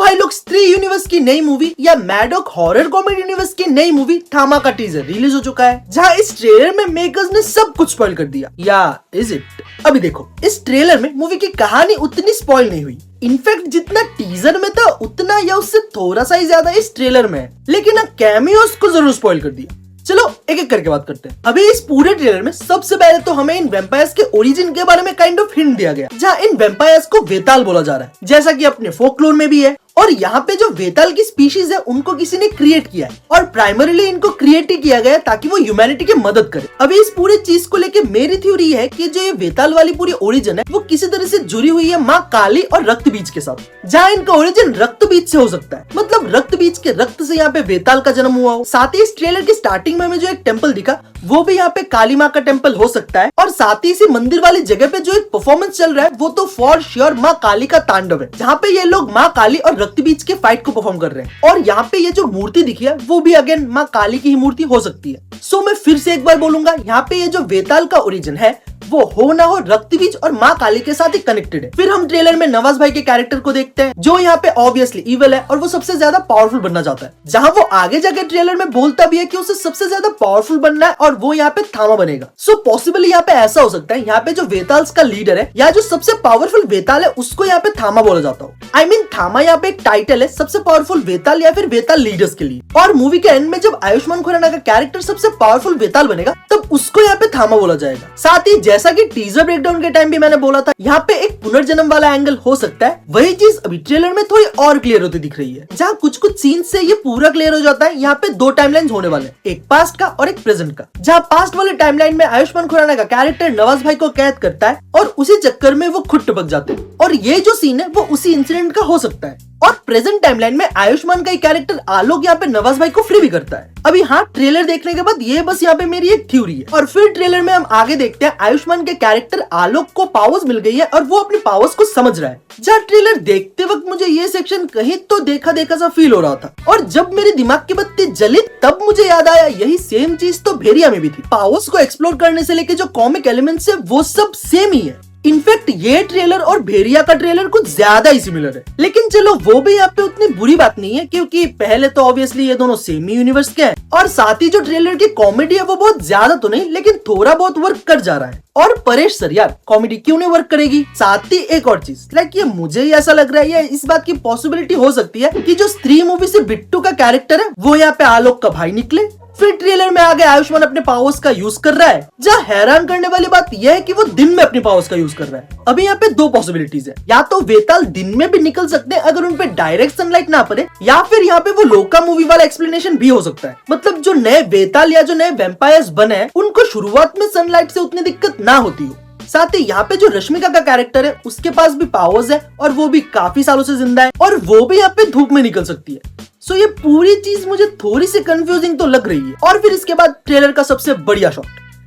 भाई लोग, स्त्री यूनिवर्स की नई मूवी या मैडॉक हॉरर कॉमेडी यूनिवर्स की नई मूवी थामा का टीजर रिलीज हो चुका है, जहां इस ट्रेलर में मेकर्स ने सब कुछ स्पॉइल कर दिया। या इज इट? अभी देखो, इस ट्रेलर में मूवी की कहानी उतनी स्पॉइल नहीं हुई। इनफैक्ट जितना टीजर में था उतना या उससे थोड़ा सा ही ज्यादा इस ट्रेलर में है, लेकिन कैमियोस को जरूर स्पॉइल कर दिया। चलो एक एक करके बात करते हैं। अभी इस पूरे ट्रेलर में सबसे पहले तो हमें इन वैम्पायर्स के ओरिजिन के बारे में काइंड ऑफ हिंट दिया गया, जहां इन वैम्पायर्स को वेताल बोला जा रहा है, जैसा कि अपने फोकलोर में भी है। और यहाँ पे जो वेताल की स्पीशीज है उनको किसी ने क्रिएट किया है, और प्राइमरीली इनको क्रिएट ही किया गया ताकि वो ह्यूमैनिटी की मदद करे। अभी इस पूरी चीज को लेके मेरी थ्योरी है कि जो ये वेताल वाली पूरी ओरिजिन है वो किसी तरह से जुड़ी हुई है माँ काली और रक्त बीज के साथ, जहाँ इनका ओरिजिन रक्त बीज से हो सकता है। मतलब रक्त बीज के रक्त से यहाँ पे वेताल का जन्म हुआ हो। साथ ही इस ट्रेलर की स्टार्टिंग में हमें जो एक टेम्पल दिखा वो भी यहाँ पे काली माँ का टेम्पल हो सकता है। और साथ ही इसी मंदिर वाली जगह पे जो एक परफॉर्मेंस चल रहा है वो तो फॉर श्योर माँ काली का तांडव है, जहाँ पे ये लोग माँ काली और रक्त बीज के फाइट को परफॉर्म कर रहे हैं। और यहाँ पे ये जो मूर्ति दिखी है वो भी अगेन माँ काली की ही मूर्ति हो सकती है। सो मैं फिर से एक बार बोलूंगा, यहाँ पे ये जो वेताल का ओरिजिन है वो हो ना हो रक्त बीज और माँ काली के साथ ही कनेक्टेड है। फिर हम ट्रेलर में नवाज भाई के कैरेक्टर को देखते हैं, जो यहाँ पे ऑब्वियसली इविल है और वो सबसे ज्यादा पावरफुल बनना चाहता है, जहाँ वो आगे जाके ट्रेलर में बोलता भी है कि उसे सबसे ज्यादा पावरफुल बनना है और वो यहाँ पे थामा बनेगा। सो पॉसिबली यहाँ पे ऐसा हो सकता है, यहाँ पे जो वेताल्स का लीडर है या जो सबसे पावरफुल वेताल है उसको यहाँ पे थामा बोला जाता हो। आई मीन थामा यहाँ पे एक टाइटल है सबसे पावरफुल वेताल या फिर वेताल लीडर्स के लिए। और मूवी के एंड में जब आयुष्मान खुराना का कैरेक्टर सबसे पावरफुल वेताल बनेगा तब उसको यहाँ पे थामा बोला जाएगा। साथ ही जैसा कि टीजर ब्रेकडाउन के टाइम भी मैंने बोला था, यहाँ पे एक पुनर्जन्म वाला एंगल हो सकता है। वही चीज अभी ट्रेलर में थोड़ी और क्लियर होती दिख रही है, जहाँ कुछ कुछ सीन से ये पूरा क्लियर हो जाता है। यहाँ पे दो टाइमलाइंस होने वाले हैं, एक पास्ट का और एक प्रेजेंट का। जहाँ पास्ट वाले टाइमलाइन में आयुष्मान खुराना का कैरेक्टर नवाज भाई को कैद करता है और उसी चक्कर में वो खुद टपक जाते हैं, और ये जो सीन है वो उसी इंसिडेंट का हो सकता है। और प्रेजेंट टाइमलाइन में आयुष्मान का कैरेक्टर आलोक यहाँ पे नवाज भाई को फ्री भी करता है। अभी हाँ, ट्रेलर देखने के बाद ये बस यहाँ पे मेरी एक थ्योरी है। और फिर ट्रेलर में हम आगे देखते हैं आयुष्मान के कैरेक्टर आलोक को पावर्स मिल गई है और वो अपनी पावर्स को समझ रहा है। जहाँ ट्रेलर देखते वक्त मुझे ये सेक्शन कहीं तो देखा देखा सा फील हो रहा था, और जब मेरे दिमाग की बत्ती जली तब मुझे याद आया यही सेम चीज तो भेड़िया में भी थी। पावर्स को एक्सप्लोर करने से लेके जो कॉमिक एलिमेंट्स है वो सब सेम ही है। इनफैक्ट ये ट्रेलर और भेड़िया का ट्रेलर कुछ ज्यादा ही सिमिलर है, लेकिन चलो वो भी यहाँ पे उतनी बुरी बात नहीं है, क्योंकि पहले तो ऑब्वियसली ये दोनों सेम ही यूनिवर्स के हैं। और साथ ही जो ट्रेलर की कॉमेडी है वो बहुत ज्यादा तो नहीं, लेकिन थोड़ा बहुत वर्क कर जा रहा है। और परेश सर यार, कॉमेडी क्यों नहीं वर्क करेगी? साथ ही एक और चीज, लाइक ये मुझे ही ऐसा लग रहा है, ये इस बात की पॉसिबिलिटी हो सकती है कि जो स्त्री मूवी से बिट्टू का कैरेक्टर है वो यहाँ पे आलोक का भाई निकले। फिर ट्रेलर में आगे आयुष्मान अपने पावर्स का यूज कर रहा है। जहाँ हैरान करने वाली बात यह है कि वो दिन में अपनी पावर्स का यूज कर रहा है। अभी यहाँ पे दो पॉसिबिलिटीज है, या तो वेताल दिन में भी निकल सकते हैं अगर उन पे डायरेक्ट सनलाइट ना पड़े, या फिर यहाँ पे वो लोका मूवी वाला एक्सप्लेनेशन भी हो सकता है। मतलब जो नए वेताल या जो नए वैम्पायर्स बने हैं उनको शुरुआत में सनलाइट से उतनी दिक्कत ना होती हो। साथ ही यहाँ पे जो रश्मिका का कैरेक्टर है उसके पास भी पावर्स है और वो भी काफी सालों से जिंदा है, और वो भी यहाँ पे धूप में निकल सकती है। सो ये पूरी चीज मुझे थोड़ी सी कंफ्यूजिंग तो लग रही है। और फिर इसके बाद ट्रेलर का सबसे बढ़िया शॉट,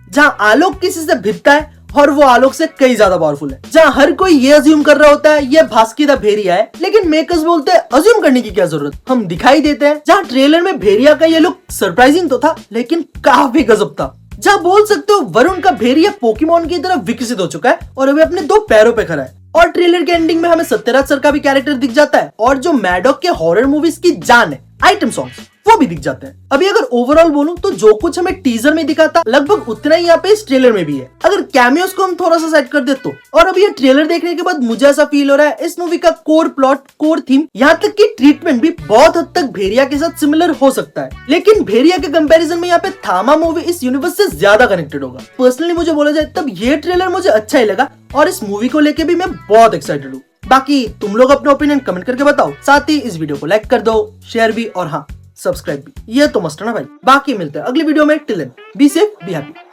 जहाँ आलोक किसी से भिड़ता है और वो आलोक से कई ज्यादा पावरफुल है, जहाँ हर कोई ये अज्यूम कर रहा होता है ये भास्की दा भेड़िया है, लेकिन मेकर्स बोलते हैं अज्यूम करने की क्या जरूरत, हम दिखाई देते हैं। जहाँ ट्रेलर में भेड़िया का ये लुक सरप्राइजिंग तो था लेकिन काफी गजब था। जहाँ बोल सकते हो वरुण का भेड़िया पोकेमॉन की तरह विकसित हो चुका है और अभी अपने दो पैरों पे खड़ा है। और ट्रेलर के एंडिंग में हमें सत्यराज सर का भी कैरेक्टर दिख जाता है, और जो मैडॉक के हॉरर मूवीज की जान है आइटम सॉन्ग्स वो भी दिख जाते हैं। अभी अगर ओवरऑल बोलूं तो जो कुछ हमें टीजर में दिखा था लगभग उतना ही यहाँ पे इस ट्रेलर में भी है, अगर कैमियोस को हम थोड़ा सा सेट कर दे तो। और अभी ये ट्रेलर देखने के बाद मुझे ऐसा फील हो रहा है इस मूवी का कोर प्लॉट, कोर थीम, यहाँ तक कि ट्रीटमेंट भी बहुत हद तक भेड़िया के साथ सिमिलर हो सकता है, लेकिन भेड़िया के कंपैरिजन में यहाँ पे थामा मूवी इस यूनिवर्स से ज्यादा कनेक्टेड होगा। पर्सनली मुझे बोला जाए तब ये ट्रेलर मुझे अच्छा ही लगा, और इस मूवी को लेके भी मैं बहुत एक्साइटेड हूँ। बाकी तुम लोग अपने ओपिनियन कमेंट करके बताओ, साथ ही इस वीडियो को लाइक कर दो, शेयर भी, और हाँ सब्सक्राइब भी, ये तो मस्ट है ना भाई। बाकी मिलते हैं अगली वीडियो में। Till then be safe, be happy.